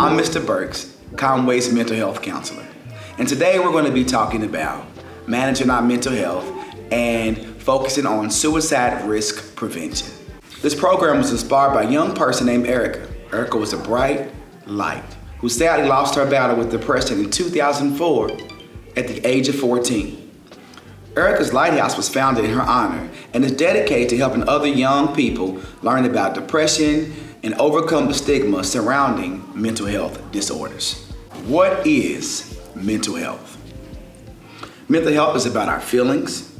I'm Mr. Burks, Conway's mental health counselor. And today we're going to be talking about managing our mental health and focusing on suicide risk prevention. This program was inspired by a young person named Erica. Erica was a bright light who sadly lost her battle with depression in 2004 at the age of 14. Erica's Lighthouse was founded in her honor and is dedicated to helping other young people learn about depression and overcome the stigma surrounding mental health disorders. What is mental health? Mental health is about our feelings,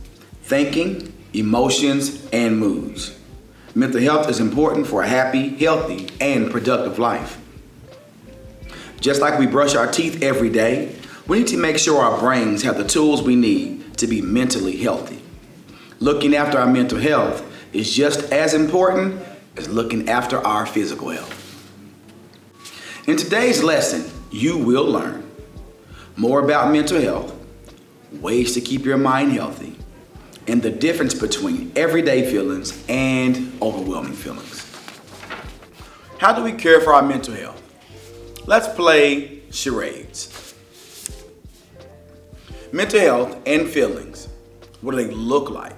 thinking, emotions, and moods. Mental health is important for a happy, healthy, and productive life. Just like we brush our teeth every day, we need to make sure our brains have the tools we need to be mentally healthy. Looking after our mental health is just as important as looking after our physical health. In today's lesson, you will learn more about mental health, ways to keep your mind healthy, and the difference between everyday feelings and overwhelming feelings. How do we care for our mental health? Let's play charades. Mental health and feelings, what do they look like?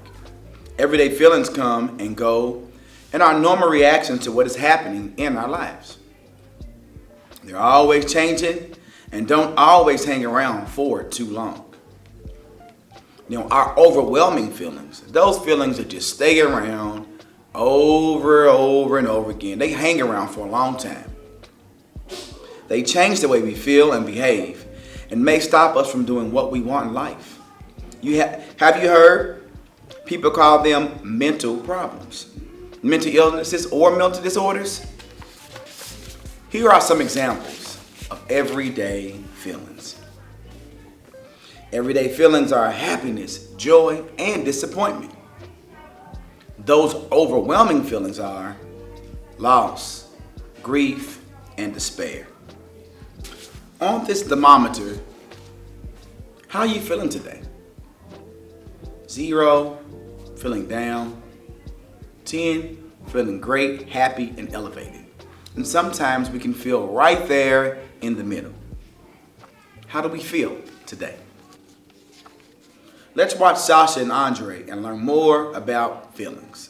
Everyday feelings come and go and are normal reactions to what is happening in our lives. They're always changing and don't always hang around for too long. Our overwhelming feelings, those feelings that just stay around over and over again. They hang around for a long time. They change the way we feel and behave and may stop us from doing what we want in life. Have you heard people call them mental problems, mental illnesses, or mental disorders? Here are some examples of everyday feelings. Everyday feelings are happiness, joy, and disappointment. Those overwhelming feelings are loss, grief, and despair. On this thermometer, how are you feeling today? 0, feeling down. 10, feeling great, happy, and elevated. And sometimes we can feel right there in the middle. How do we feel today? Let's watch Sasha and Andre and learn more about feelings.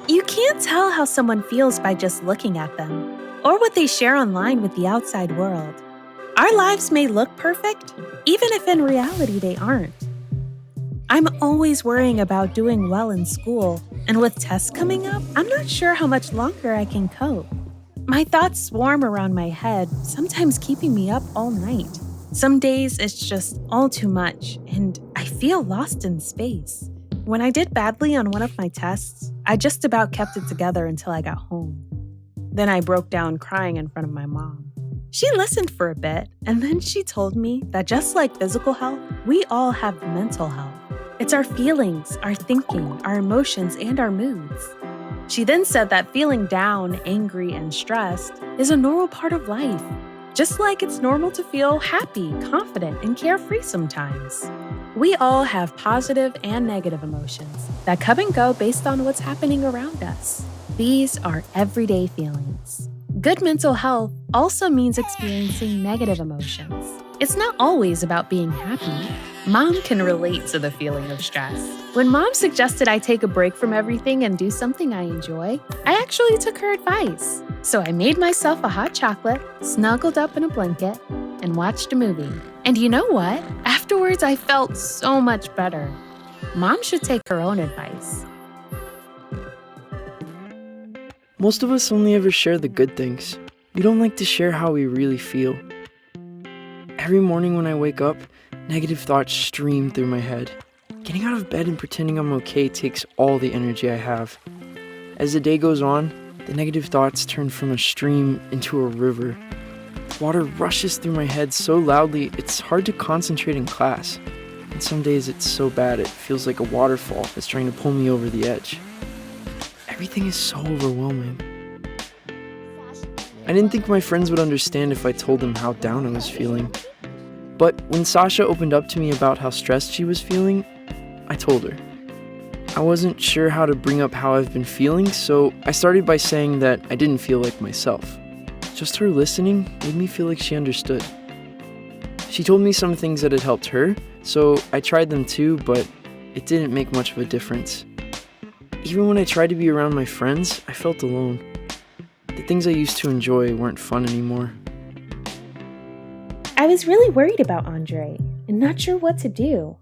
You can't tell how someone feels by just looking at them, or what they share online with the outside world. Our lives may look perfect, even if in reality they aren't. I'm always worrying about doing well in school, and with tests coming up, I'm not sure how much longer I can cope. My thoughts swarm around my head, sometimes keeping me up all night. Some days it's just all too much, and I feel lost in space. When I did badly on one of my tests, I just about kept it together until I got home. Then I broke down crying in front of my mom. She listened for a bit, and then she told me that just like physical health, we all have mental health. It's our feelings, our thinking, our emotions, and our moods. She then said that feeling down, angry, and stressed is a normal part of life, just like it's normal to feel happy, confident, and carefree sometimes. We all have positive and negative emotions that come and go based on what's happening around us. These are everyday feelings. Good mental health also means experiencing negative emotions. It's not always about being happy. Mom can relate to the feeling of stress. When Mom suggested I take a break from everything and do something I enjoy, I actually took her advice. So I made myself a hot chocolate, snuggled up in a blanket, and watched a movie. And you know what? Afterwards, I felt so much better. Mom should take her own advice. Most of us only ever share the good things. We don't like to share how we really feel. Every morning when I wake up, negative thoughts stream through my head. Getting out of bed and pretending I'm okay takes all the energy I have. As the day goes on, the negative thoughts turn from a stream into a river. Water rushes through my head so loudly it's hard to concentrate in class. And some days it's so bad it feels like a waterfall that's trying to pull me over the edge. Everything is so overwhelming. I didn't think my friends would understand if I told them how down I was feeling. But when Sasha opened up to me about how stressed she was feeling, I told her. I wasn't sure how to bring up how I've been feeling, so I started by saying that I didn't feel like myself. Just her listening made me feel like she understood. She told me some things that had helped her, so I tried them too, but it didn't make much of a difference. Even when I tried to be around my friends, I felt alone. The things I used to enjoy weren't fun anymore. I was really worried about Andre and not sure what to do.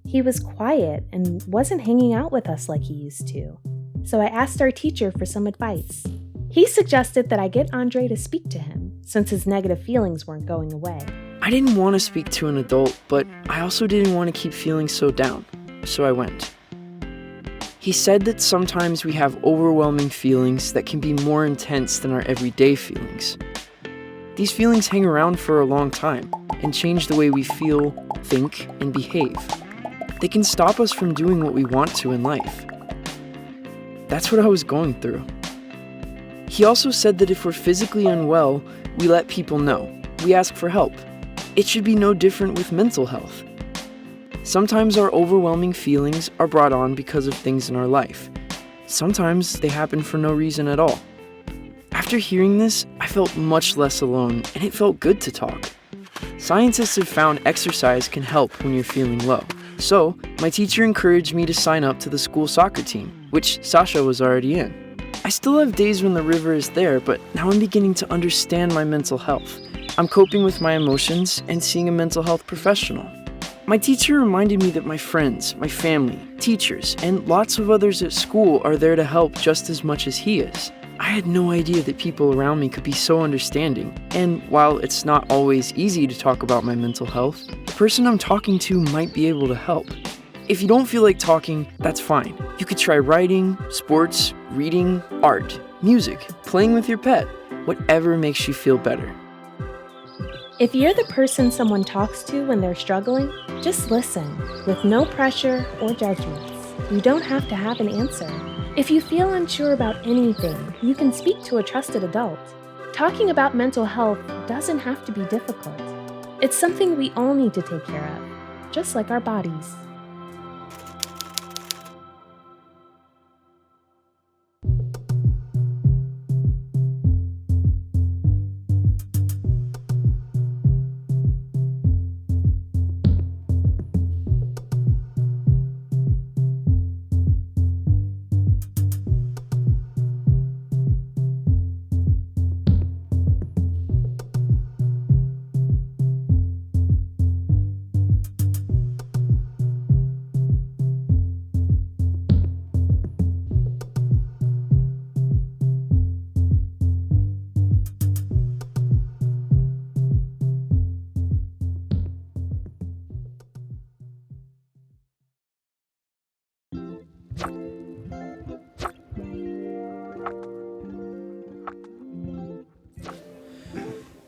He was quiet and wasn't hanging out with us like he used to, so I asked our teacher for some advice. He suggested that I get Andre to speak to him, since his negative feelings weren't going away. I didn't want to speak to an adult, but I also didn't want to keep feeling so down, so I went. He said that sometimes we have overwhelming feelings that can be more intense than our everyday feelings. These feelings hang around for a long time and change the way we feel, think, and behave. They can stop us from doing what we want to in life. That's what I was going through. He also said that if we're physically unwell, we let people know. We ask for help. It should be no different with mental health. Sometimes our overwhelming feelings are brought on because of things in our life. Sometimes they happen for no reason at all. After hearing this, I felt much less alone, and it felt good to talk. Scientists have found exercise can help when you're feeling low. So, my teacher encouraged me to sign up to the school soccer team, which Sasha was already in. I still have days when the river is there, but now I'm beginning to understand my mental health. I'm coping with my emotions and seeing a mental health professional. My teacher reminded me that my friends, my family, teachers, and lots of others at school are there to help just as much as he is. I had no idea that people around me could be so understanding, and while it's not always easy to talk about my mental health, the person I'm talking to might be able to help. If you don't feel like talking, that's fine. You could try writing, sports, reading, art, music, playing with your pet, whatever makes you feel better. If you're the person someone talks to when they're struggling, just listen, with no pressure or judgments. You don't have to have an answer. If you feel unsure about anything, you can speak to a trusted adult. Talking about mental health doesn't have to be difficult. It's something we all need to take care of, just like our bodies.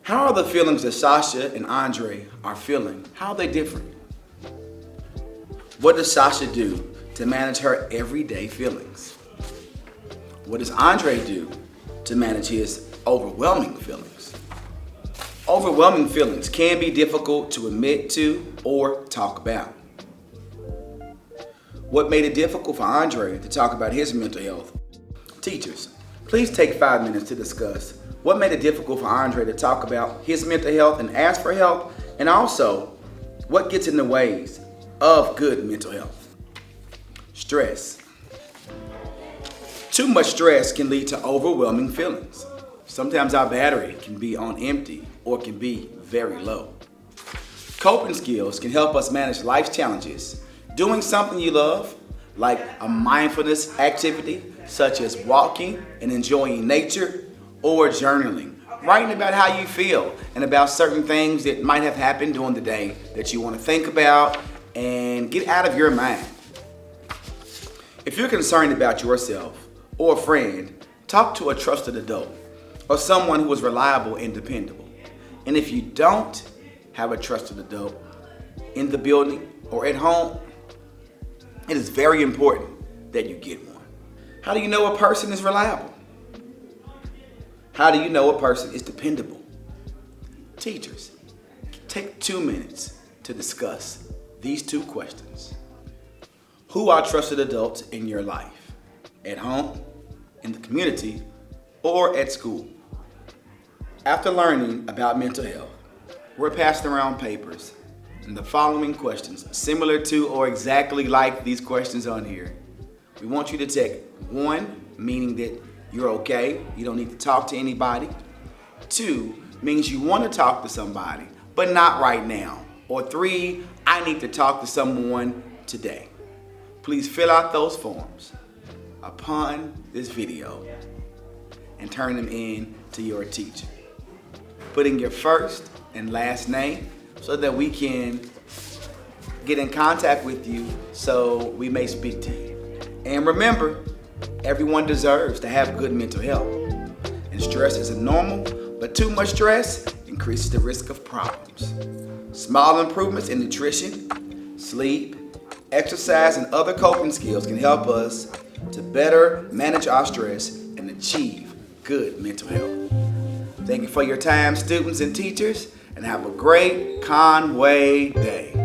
How are the feelings that Sasha and Andre are feeling? How are they different? What does Sasha do to manage her everyday feelings? What does Andre do to manage his overwhelming feelings? Overwhelming feelings can be difficult to admit to or talk about. What made it difficult for Andre to talk about his mental health? Teachers, please take 5 minutes to discuss what made it difficult for Andre to talk about his mental health and ask for help, and also what gets in the ways of good mental health. Stress. Too much stress can lead to overwhelming feelings. Sometimes our battery can be on empty or can be very low. Coping skills can help us manage life's challenges. Doing something you love, like a mindfulness activity such as walking and enjoying nature, or journaling, writing about how you feel and about certain things that might have happened during the day that you want to think about and get out of your mind. If you're concerned about yourself or a friend, talk to a trusted adult or someone who is reliable and dependable. And if you don't have a trusted adult in the building or at home, it is very important that you get one. How do you know a person is reliable? How do you know a person is dependable? Teachers, take 2 minutes to discuss these two questions. Who are trusted adults in your life? At home, in the community, or at school? After learning about mental health, we're passing around papers and the following questions, similar to or exactly like these questions on here. We want you to take 1, meaning that you're okay, you don't need to talk to anybody. 2, means you want to talk to somebody, but not right now. Or 3, I need to talk to someone today. Please fill out those forms upon this video and turn them in to your teacher. Put in your first and last name so that we can get in contact with you so we may speak to you. And remember, everyone deserves to have good mental health. And stress is a normal, but too much stress increases the risk of problems. Small improvements in nutrition, sleep, exercise, and other coping skills can help us to better manage our stress and achieve good mental health. Thank you for your time, students and teachers, and have a great Conway day.